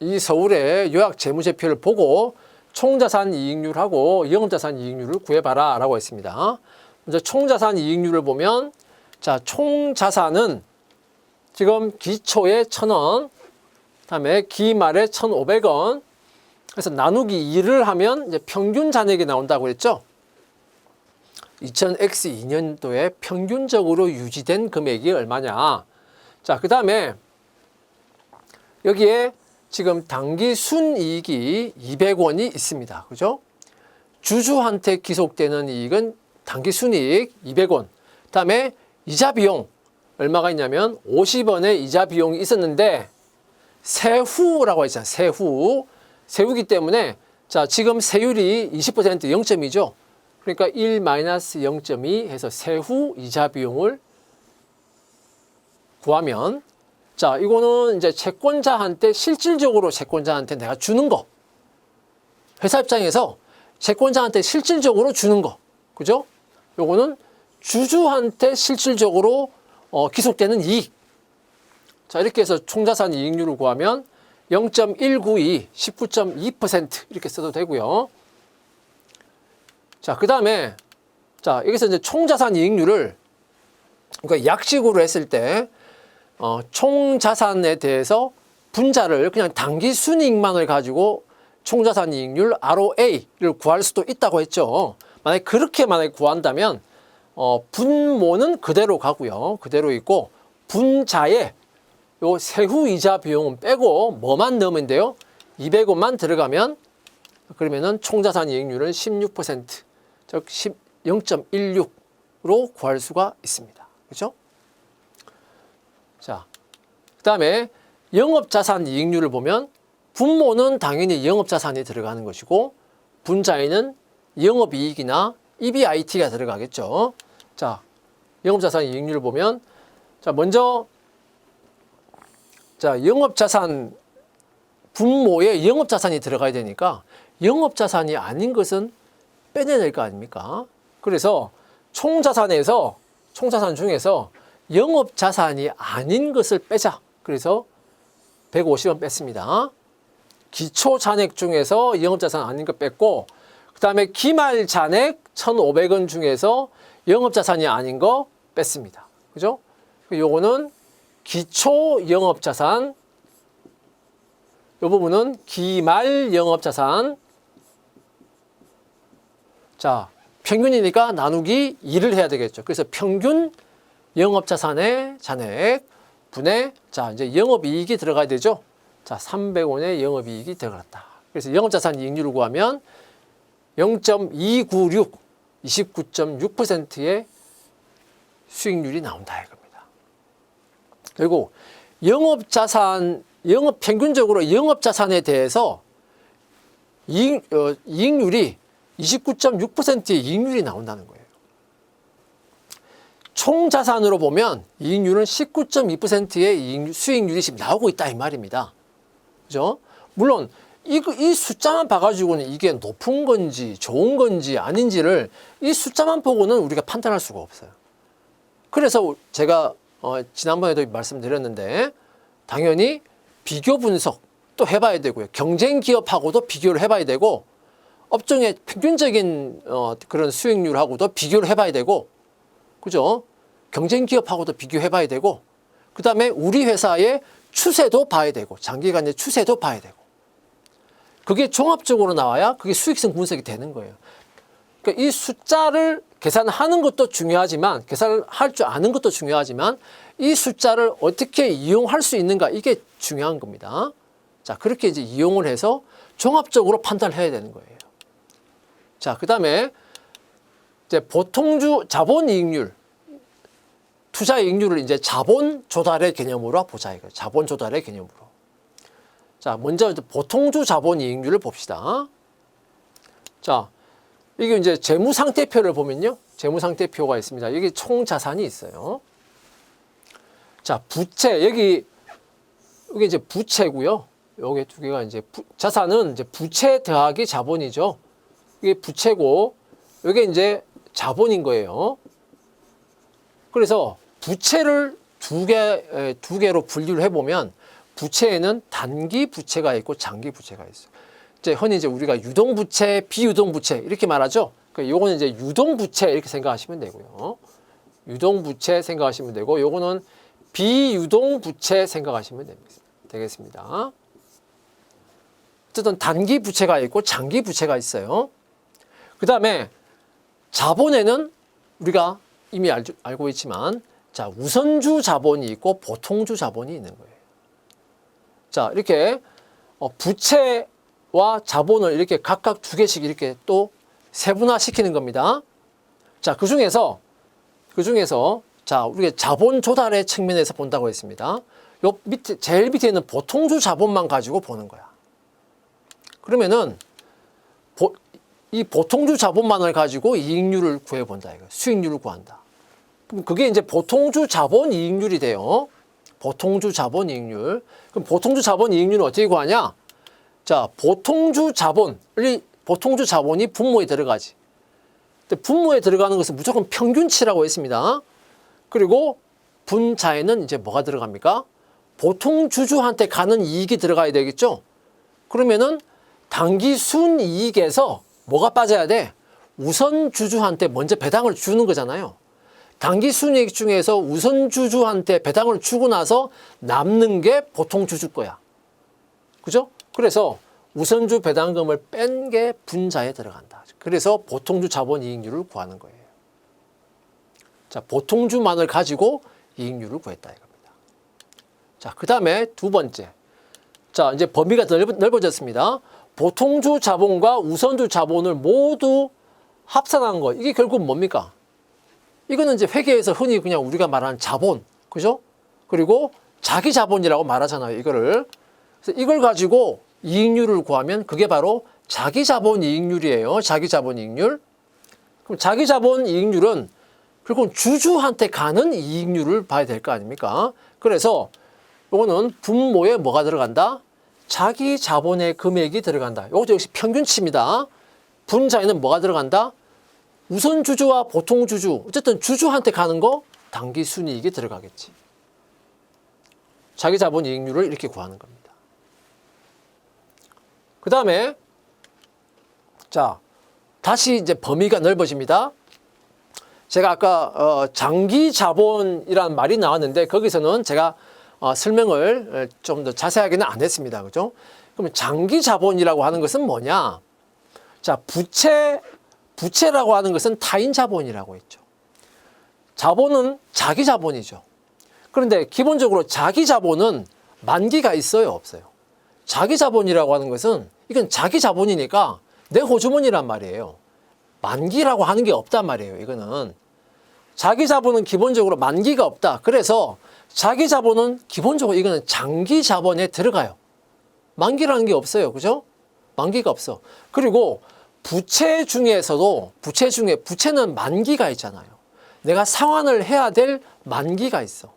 이 서울의 요약 재무제표를 보고 총자산 이익률하고 영업자산 이익률을 구해봐라 라고 했습니다. 먼저 총자산 이익률을 보면, 자, 총자산은 지금 기초에 1,000원, 그다음에 기말에 1,500원, 그래서 나누기 2를 하면 이제 평균 잔액이 나온다고 했죠. 2000X2년도에 평균적으로 유지된 금액이 얼마냐. 자, 그 다음에 여기에 지금 당기 순이익이 200원이 있습니다. 그죠? 주주한테 기속되는 이익은 당기 순이익 200원. 그 다음에 이자 비용 얼마가 있냐면 50원의 이자 비용이 있었는데 세후라고 했잖아요. 세후기 때문에 자, 지금 세율이 20% 0.2죠. 그러니까 1-0.2 해서 세후 이자 비용을 구하면, 자, 이거는 이제 채권자한테 실질적으로 채권자한테 내가 주는 거. 회사 입장에서 채권자한테 실질적으로 주는 거. 그죠? 요거는 주주한테 실질적으로 기속되는 이익. 자, 이렇게 해서 총자산 이익률을 구하면 0.192, 19.2% 이렇게 써도 되고요. 자, 그 다음에, 자, 여기서 이제 총자산 이익률을, 그러니까 약식으로 했을 때, 총자산에 대해서 분자를 그냥 당기 순이익만을 가지고 총자산 이익률 ROA를 구할 수도 있다고 했죠. 만약에 그렇게 구한다면, 분모는 그대로 가고요. 그대로 있고, 분자에 요 세후이자 비용은 빼고 뭐만 넣으면 돼요? 200원만 들어가면, 그러면은 총자산 이익률은 16%, 즉 0.16로 구할 수가 있습니다. 그렇죠? 자, 그 다음에 영업자산 이익률을 보면 분모는 당연히 영업자산이 들어가는 것이고 분자에는 영업이익이나 EBIT가 들어가겠죠. 자, 영업자산 이익률을 보면, 자, 먼저, 자, 영업자산, 분모에 영업자산이 들어가야 되니까 영업자산이 아닌 것은 빼내야 될 거 아닙니까? 그래서 총자산 중에서 영업자산이 아닌 것을 빼자. 그래서 150원 뺐습니다. 기초잔액 중에서 영업자산 아닌 것 뺐고, 그 다음에 기말잔액 1,500원 중에서 영업자산이 아닌 거 뺐습니다. 그죠? 요거는 기초 영업자산, 요 부분은 기말 영업자산. 자, 평균이니까 나누기 2를 해야 되겠죠. 그래서 평균 영업자산의 잔액 분의, 자, 이제 영업이익이 들어가야 되죠. 자, 300원의 영업이익이 들어갔다. 그래서 영업자산 이익률을 구하면 0.296, 29.6%의 수익률이 나온다 이겁니다. 그리고 평균적으로 영업자산에 대해서 이익률이 29.6%의 이익률이 나온다는 거예요. 총자산으로 보면 이익률은 19.2%의 수익률이 지금 나오고 있다 이 말입니다. 그죠? 물론 이 숫자만 봐가지고는 이게 높은 건지 좋은 건지 아닌지를 이 숫자만 보고는 우리가 판단할 수가 없어요. 그래서 제가 지난번에도 말씀드렸는데 당연히 비교 분석 또 해봐야 되고요. 경쟁 기업하고도 비교를 해봐야 되고 업종의 평균적인 그런 수익률하고도 비교를 해봐야 되고, 그죠? 경쟁 기업하고도 비교해봐야 되고, 그 다음에 우리 회사의 추세도 봐야 되고, 장기간의 추세도 봐야 되고, 그게 종합적으로 나와야 그게 수익성 분석이 되는 거예요. 그러니까 이 숫자를 계산하는 것도 중요하지만, 계산을 할 줄 아는 것도 중요하지만, 이 숫자를 어떻게 이용할 수 있는가, 이게 중요한 겁니다. 자, 그렇게 이제 이용을 해서 종합적으로 판단을 해야 되는 거예요. 자, 그 다음에 이제 보통주 자본이익률, 투자이익률을 이제 자본 조달의 개념으로 보자 이거예요. 자본 조달의 개념으로. 자, 먼저 이제 보통주 자본이익률을 봅시다. 자, 이게 이제 재무상태표를 보면요, 재무상태표가 있습니다. 여기 총 자산이 있어요. 자, 부채 여기 이제 부채고요. 여기 두 개가 이제 자산은 이제 부채 더하기 자본이죠. 이게 부채고 이게 이제 자본인 거예요. 그래서 부채를 두 개로 분류를 해보면 부채에는 단기 부채가 있고 장기 부채가 있어요. 이제 흔히 이제 우리가 유동 부채, 비유동 부채 이렇게 말하죠. 그러니까 요거는 이제 유동 부채 이렇게 생각하시면 되고요. 유동 부채 생각하시면 되고, 요거는 비유동 부채 생각하시면 되겠습니다. 어쨌든 단기 부채가 있고 장기 부채가 있어요. 그 다음에 자본에는 우리가 이미 알고 있지만, 자, 우선주 자본이 있고 보통주 자본이 있는 거예요. 자, 이렇게 부채와 자본을 이렇게 각각 두 개씩 이렇게 또 세분화시키는 겁니다. 자, 그 중에서 자, 우리가 자본 조달의 측면에서 본다고 했습니다. 요 밑에 제일 밑에 있는 보통주 자본만 가지고 보는 거야. 그러면은 이 보통주 자본만을 가지고 이익률을 구해본다 이거. 수익률을 구한다. 그럼 그게 이제 보통주 자본 이익률이 돼요. 보통주 자본 이익률. 그럼 보통주 자본 이익률은 어떻게 구하냐? 자, 보통주 자본이 분모에 들어가지. 근데 분모에 들어가는 것은 무조건 평균치라고 했습니다. 그리고 분자에는 이제 뭐가 들어갑니까? 보통 주주한테 가는 이익이 들어가야 되겠죠? 그러면은 당기 순이익에서 뭐가 빠져야 돼? 우선 주주한테 먼저 배당을 주는 거잖아요. 당기 순이익 중에서 우선 주주한테 배당을 주고 나서 남는 게 보통 주주 거야. 그죠? 그래서 우선주 배당금을 뺀 게 분자에 들어간다. 그래서 보통주 자본 이익률을 구하는 거예요. 자, 보통주만을 가지고 이익률을 구했다 이겁니다. 자, 그 다음에 두 번째. 자, 이제 범위가 넓어졌습니다. 보통주 자본과 우선주 자본을 모두 합산한 거. 이게 결국 뭡니까? 이거는 이제 회계에서 흔히 그냥 우리가 말하는 자본. 그죠? 그리고 자기 자본이라고 말하잖아요. 이거를. 그래서 이걸 가지고 이익률을 구하면 그게 바로 자기 자본 이익률이에요. 자기 자본 이익률. 그럼 자기 자본 이익률은 결국은 주주한테 가는 이익률을 봐야 될 거 아닙니까? 그래서 이거는 분모에 뭐가 들어간다? 자기 자본의 금액이 들어간다. 이것도 역시 평균치입니다. 분자에는 뭐가 들어간다? 우선 주주와 보통 주주, 어쨌든 주주한테 가는 거 당기 순이익이 들어가겠지. 자기 자본 이익률을 이렇게 구하는 겁니다. 그 다음에 자, 다시 이제 범위가 넓어집니다. 제가 아까 장기 자본이라는 말이 나왔는데 거기서는 제가 설명을 좀 더 자세하게는 안 했습니다. 그죠? 그러면 장기 자본이라고 하는 것은 뭐냐? 자, 부채라고 하는 것은 타인 자본이라고 했죠. 자본은 자기 자본이죠. 그런데 기본적으로 자기 자본은 만기가 있어요, 없어요? 자기 자본이라고 하는 것은 이건 자기 자본이니까 내 호주머니란 말이에요. 만기라고 하는 게 없단 말이에요. 이거는 자기 자본은 기본적으로 만기가 없다. 그래서 자기 자본은 기본적으로 이거는 장기 자본에 들어가요. 만기라는 게 없어요. 그죠? 만기가 없어. 그리고 부채 중에서도 부채는 만기가 있잖아요. 내가 상환을 해야 될 만기가 있어.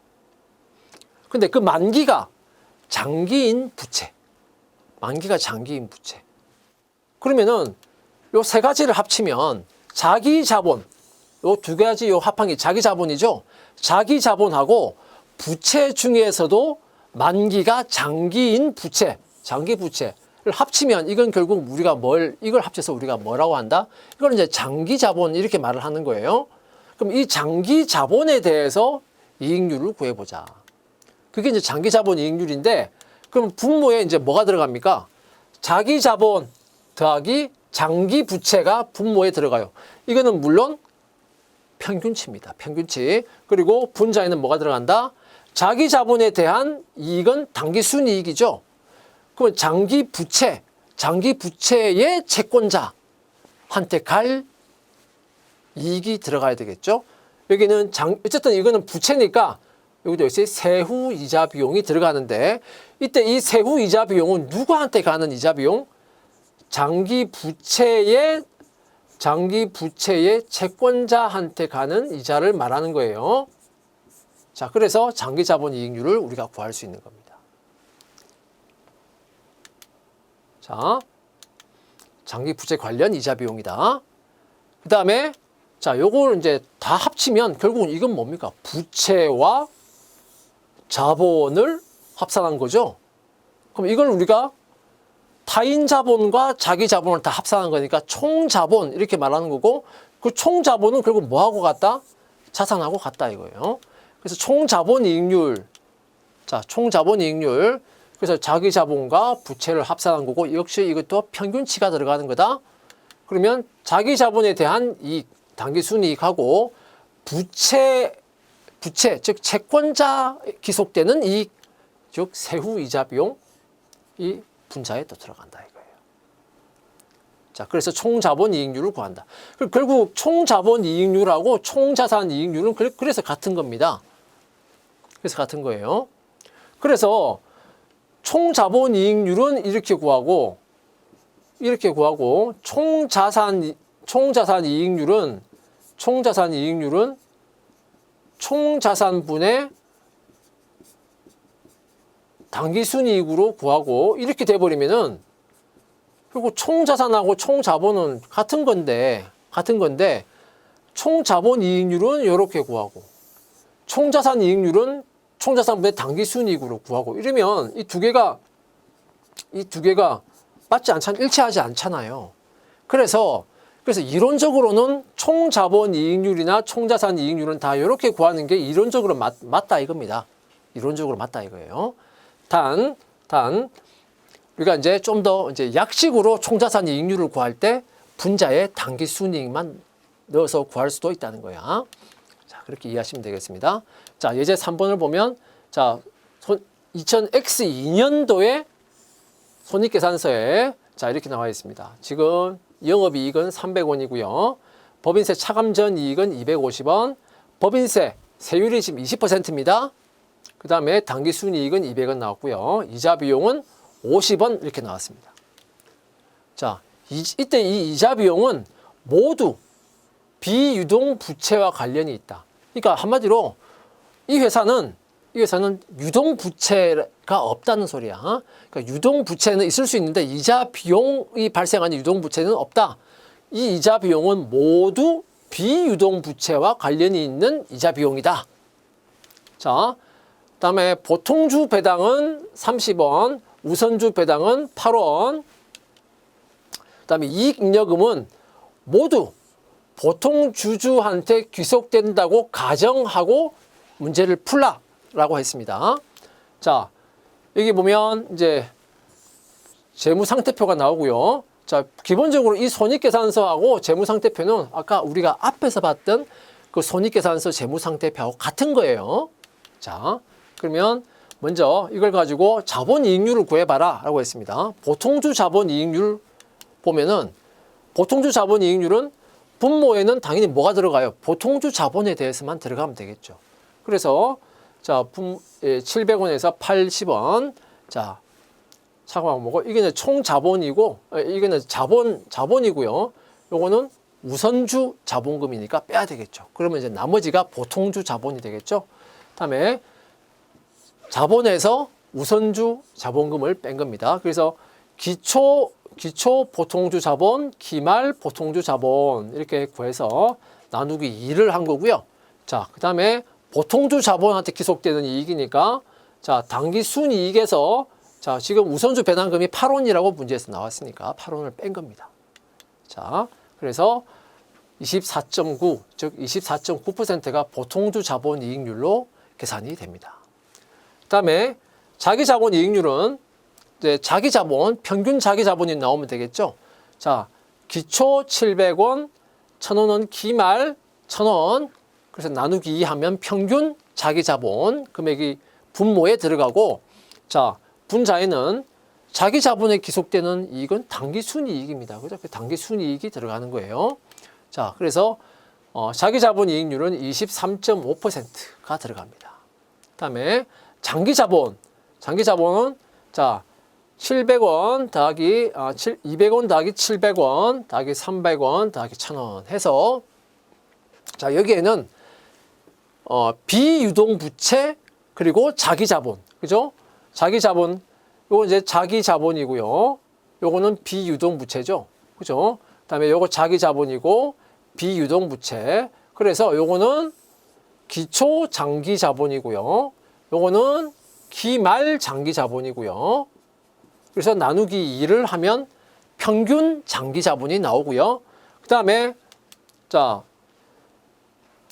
근데 그 만기가 장기인 부채. 만기가 장기인 부채. 그러면은 요 세 가지를 합치면 자기 자본, 요 두 가지 요 합한 게 자기 자본이죠. 자기 자본하고 부채 중에서도 만기가 장기인 부채, 장기 부채를 합치면 이건 결국 우리가 이걸 합쳐서 우리가 뭐라고 한다? 이걸 이제 장기 자본 이렇게 말을 하는 거예요. 그럼 이 장기 자본에 대해서 이익률을 구해보자. 그게 이제 장기 자본 이익률인데, 그럼 분모에 이제 뭐가 들어갑니까? 자기 자본 더하기 장기 부채가 분모에 들어가요. 이거는 물론 평균치입니다. 평균치. 그리고 분자에는 뭐가 들어간다? 자기 자본에 대한 이익은 당기 순이익이죠. 그럼 장기 부채의 채권자한테 갈 이익이 들어가야 되겠죠. 여기는 어쨌든 이거는 부채니까 여기도 역시 세후 이자 비용이 들어가는데, 이때 이 세후 이자 비용은 누구한테 가는 이자 비용? 장기 부채의 채권자한테 가는 이자를 말하는 거예요. 자, 그래서 장기 자본 이익률을 우리가 구할 수 있는 겁니다. 자, 장기 부채 관련 이자 비용이다. 그 다음에 자, 요걸 이제 다 합치면 결국은 이건 뭡니까? 부채와 자본을 합산한 거죠. 그럼 이걸 우리가 타인 자본과 자기 자본을 다 합산한 거니까 총 자본 이렇게 말하는 거고, 그 총 자본은 결국 뭐하고 같다? 자산하고 같다 이거예요. 그래서 총 자본 이익률. 자, 총 자본 이익률. 그래서 자기 자본과 부채를 합산한 거고, 역시 이것도 평균치가 들어가는 거다. 그러면 자기 자본에 대한 이익, 당기 순이익하고 부채, 즉 채권자 기속되는 이익, 즉 세후 이자 비용, 이 분자에 또 들어간다 이거예요. 자, 그래서 총자본 이익률을 구한다. 결국 총자본 이익률하고 총자산 이익률은 그래서 같은 겁니다. 그래서 같은 거예요. 그래서 총자본 이익률은 이렇게 구하고 총자산 이익률은 총자산분의 당기순이익으로 구하고, 이렇게 돼버리면은 그리고 총자산하고 총자본은 같은 건데 총자본 이익률은 이렇게 구하고, 총자산 이익률은 총자산분의 당기순이익으로 구하고, 이러면 이 두 개가 일치하지 않잖아요. 그래서 이론적으로는 총자본 이익률이나 총자산 이익률은 다 이렇게 구하는 게 이론적으로 맞다 이겁니다. 이론적으로 맞다 이거예요. 단 우리가 이제 좀 더 약식으로 총자산 이익률을 구할 때 분자에 당기 순이익만 넣어서 구할 수도 있다는 거야. 자, 그렇게 이해하시면 되겠습니다. 자, 예제 3번을 보면, 자, 2000X2년도에 손익계산서에 자, 이렇게 나와 있습니다. 지금 영업이익은 300원이고요. 법인세 차감 전 이익은 250원. 법인세 세율이 지금 20%입니다. 그 다음에 당기순이익은 200원 나왔고요. 이자 비용은 50원 이렇게 나왔습니다. 자, 이때 이 이자 비용은 모두 비유동 부채와 관련이 있다. 그러니까 한마디로 이 회사는 유동 부채가 없다는 소리야. 그러니까 유동 부채는 있을 수 있는데 이자 비용이 발생하는 유동 부채는 없다. 이 이자 비용은 모두 비유동 부채와 관련이 있는 이자 비용이다. 자, 그다음에 보통주 배당은 30원, 우선주 배당은 8원. 그다음에 이익잉여금은 모두 보통 주주한테 귀속된다고 가정하고 문제를 풀라라고 했습니다. 자, 여기 보면 이제 재무상태표가 나오고요. 자, 기본적으로 이 손익계산서하고 재무상태표는 아까 우리가 앞에서 봤던 그 손익계산서 재무상태표하고 같은 거예요. 자, 그러면 먼저 이걸 가지고 자본이익률을 구해봐라 라고 했습니다. 보통주 자본이익률 보면은, 보통주 자본이익률은 분모에는 당연히 뭐가 들어가요? 보통주 자본에 대해서만 들어가면 되겠죠. 그래서 자, 700원에서 80원. 자, 차감하고 뭐고, 이게 총 자본이고, 이거는 자본이고요. 요거는 우선주 자본금이니까 빼야 되겠죠. 그러면 이제 나머지가 보통주 자본이 되겠죠. 다음에 자본에서 우선주 자본금을 뺀 겁니다. 그래서 기초 보통주 자본, 기말 보통주 자본 이렇게 구해서 나누기 2를 한 거고요. 자, 그 다음에 보통주 자본한테 기속되는 이익이니까 자, 당기 순이익에서 자, 지금 우선주 배당금이 8원이라고 문제에서 나왔으니까 8원을 뺀 겁니다. 자, 그래서 24.9, 즉 24.9%가 보통주 자본 이익률로 계산이 됩니다. 그다음에 자기 자본 이익률은 이제 자기 자본, 평균 자기 자본이 나오면 되겠죠. 자, 기초 700원, 1,000원은 기말 1,000원. 그래서 나누기 2 하면 평균 자기 자본 금액이 분모에 들어가고, 자, 분자에는 자기 자본에 기속되는 이익은 당기 순이익입니다. 그죠? 그 당기 순이익이 들어가는 거예요. 자, 그래서 자기 자본 이익률은 23.5%가 들어갑니다. 그다음에 장기 자본은 자, 700원 더하기 200원 더하기 700원 더하기 300원 더하기 1,000원 해서 자, 여기에는 비유동 부채 그리고 자기 자본. 그죠? 자기 자본 요거 이제 자기 자본이고요. 요거는 비유동 부채죠. 그죠? 그다음에 요거 자기 자본이고 비유동 부채. 그래서 요거는 기초 장기 자본이고요. 요거는 기말 장기 자본이고요. 그래서 나누기 2를 하면 평균 장기 자본이 나오고요. 그다음에 자,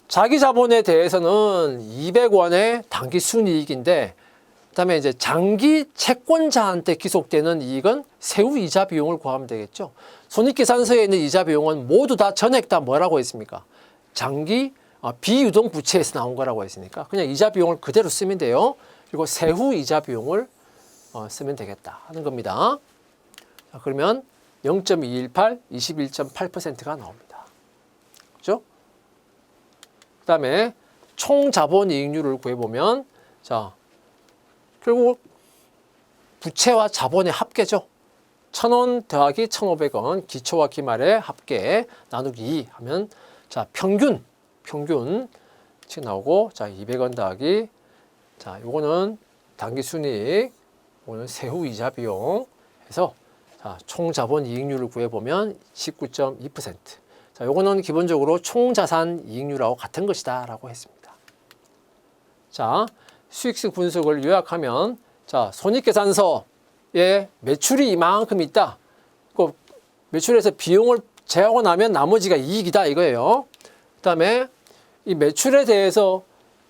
자기 자본에 대해서는 200원의 당기 순이익인데, 그다음에 이제 장기 채권자한테 기속되는 이익은 세후 이자 비용을 구하면 되겠죠. 손익계산서에 있는 이자 비용은 모두 다 전액 다 뭐라고 했습니까? 장기 비유동 부채에서 나온 거라고 했으니까 그냥 이자 비용을 그대로 쓰면 돼요. 그리고 세후 이자 비용을 쓰면 되겠다 하는 겁니다. 자, 그러면 0.218, 21.8%가 나옵니다. 그죠? 그 다음에 총 자본 이익률을 구해보면, 자, 결국 부채와 자본의 합계죠. 1,000원 더하기 1,500원, 기초와 기말의 합계 나누기 2 하면, 자, 평균 치 나오고, 자, 200원 더하기, 자, 요거는 당기 순이익, 요거는 세후 이자 비용 해서, 자, 총 자본 이익률을 구해보면 19.2%. 자, 요거는 기본적으로 총 자산 이익률하고 같은 것이다 라고 했습니다. 자, 수익성 분석을 요약하면, 자, 손익계산서에 매출이 이만큼 있다. 그 매출에서 비용을 제하고 나면 나머지가 이익이다 이거예요. 그 다음에 이 매출에 대해서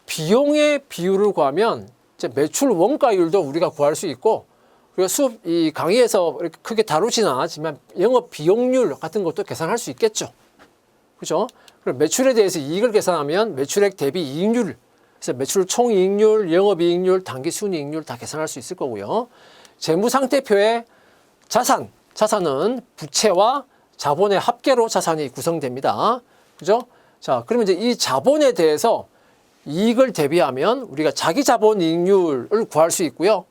비용의 비율을 구하면 이제 매출 원가율도 우리가 구할 수 있고, 그리고 이 강의에서 이렇게 크게 다루지는 않았지만 영업 비용률 같은 것도 계산할 수 있겠죠. 그죠? 그럼 매출에 대해서 이익을 계산하면 매출액 대비 이익률, 그래서 매출 총이익률, 영업이익률, 당기순이익률 다 계산할 수 있을 거고요. 재무상태표에 자산은 부채와 자본의 합계로 자산이 구성됩니다. 그죠? 자, 그러면 이제 이 자본에 대해서 이익을 대비하면 우리가 자기 자본 이익률을 구할 수 있고요.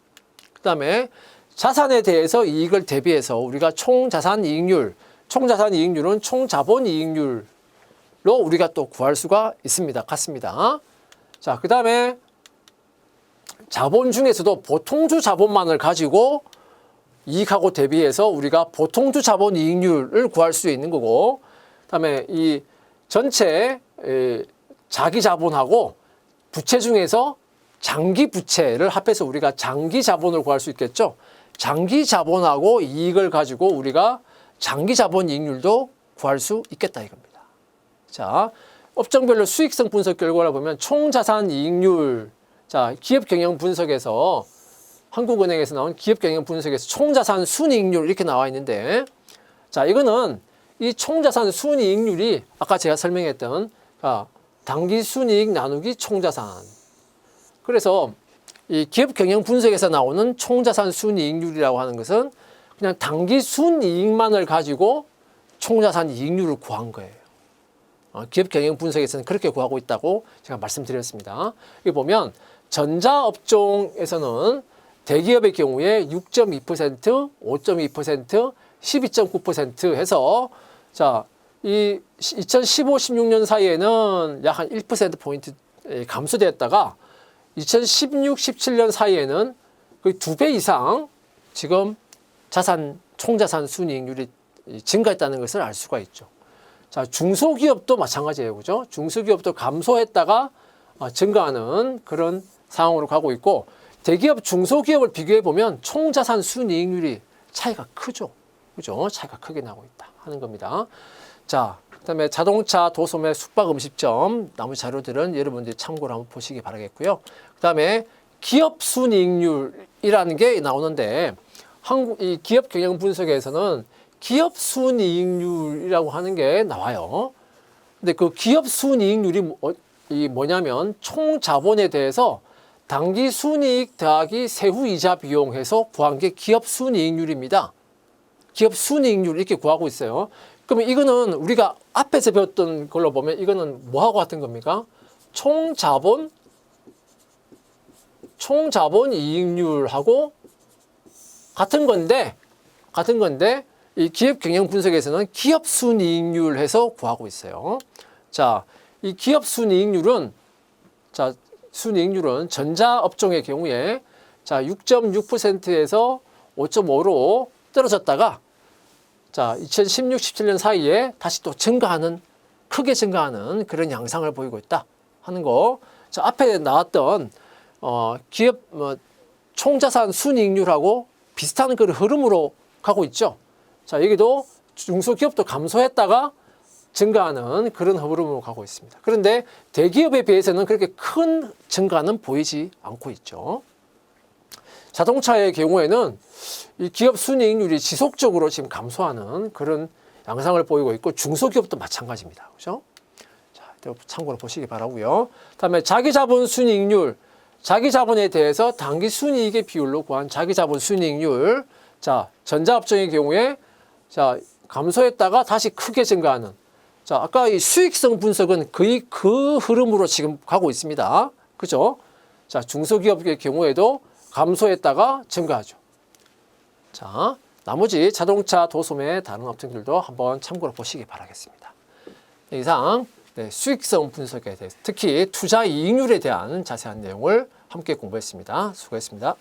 그 다음에 자산에 대해서 이익을 대비해서 우리가 총자산 이익률은 총자본 이익률로 우리가 또 구할 수가 있습니다. 같습니다. 자, 그 다음에 자본 중에서도 보통주 자본만을 가지고 이익하고 대비해서 우리가 보통주 자본 이익률을 구할 수 있는 거고, 그 다음에 이 전체 자기 자본하고 부채 중에서 장기 부채를 합해서 우리가 장기 자본을 구할 수 있겠죠. 장기 자본하고 이익을 가지고 우리가 장기 자본 이익률도 구할 수 있겠다 이겁니다. 자, 업종별로 수익성 분석 결과를 보면 총자산 이익률, 자, 기업 경영 분석에서 한국은행에서 나온 기업 경영 분석에서 총자산 순이익률 이렇게 나와 있는데, 자, 이거는 이 총자산 순이익률이 아까 제가 설명했던 당기 순이익 나누기 총자산. 그래서 이 기업 경영 분석에서 나오는 총자산 순이익률이라고 하는 것은 그냥 당기 순이익만을 가지고 총자산 이익률을 구한 거예요. 기업 경영 분석에서는 그렇게 구하고 있다고 제가 말씀드렸습니다. 여기 보면 전자업종에서는 대기업의 경우에 6.2%, 5.2%, 12.9% 해서, 자, 이 2015, 16년 사이에는 약 한 1%포인트 감소되었다가 2016, 17년 사이에는 거의 2배 이상 지금 총자산 순이익률이 증가했다는 것을 알 수가 있죠. 자, 중소기업도 마찬가지예요. 그죠? 중소기업도 감소했다가 증가하는 그런 상황으로 가고 있고, 대기업, 중소기업을 비교해 보면 총자산 순이익률이 차이가 크죠. 그죠? 차이가 크게 나고 있다 하는 겁니다. 자, 그다음에 자동차, 도소매, 숙박, 음식점 나머지 자료들은 여러분들이 참고로 한번 보시기 바라겠고요. 그다음에 기업 순이익률이라는 게 나오는데 이 기업 경영 분석에서는 기업 순이익률이라고 하는 게 나와요. 근데 그 기업 순이익률이 뭐냐면 총 자본에 대해서 당기 순이익 더하기 세후 이자 비용해서 구한 게 기업 순이익률입니다. 기업 순이익률 이렇게 구하고 있어요. 그러면 이거는 우리가 앞에서 배웠던 걸로 보면 이거는 뭐하고 같은 겁니까? 총 자본 이익률하고 같은 건데 이 기업 경영 분석에서는 기업 순이익률 해서 구하고 있어요. 자, 이 기업 순이익률은 전자업종의 경우에 6.6%에서 5.5로 떨어졌다가 2016, 17년 사이에 다시 또 크게 증가하는 그런 양상을 보이고 있다 하는 거. 자, 앞에 나왔던 기업 총자산 순이익률하고 비슷한 그 흐름으로 가고 있죠. 자, 여기도 중소기업도 감소했다가 증가하는 그런 흐름으로 가고 있습니다. 그런데 대기업에 비해서는 그렇게 큰 증가는 보이지 않고 있죠. 자동차의 경우에는 이 기업 순이익률이 지속적으로 지금 감소하는 그런 양상을 보이고 있고, 중소기업도 마찬가지입니다. 그죠? 자, 참고로 보시기 바라고요. 그다음에 자기자본 순이익률, 자기자본에 대해서 당기 순이익의 비율로 구한 자기자본 순이익률. 자, 전자업종의 경우에 감소했다가 다시 크게 증가하는. 자, 아까 이 수익성 분석은 거의 그 흐름으로 지금 가고 있습니다. 그죠? 자, 중소기업의 경우에도 감소했다가 증가하죠. 자, 나머지 자동차, 도소매, 다른 업종들도 한번 참고로 보시기 바라겠습니다. 이상 수익성 분석에 대해서 특히 투자 이익률에 대한 자세한 내용을 함께 공부했습니다. 수고했습니다.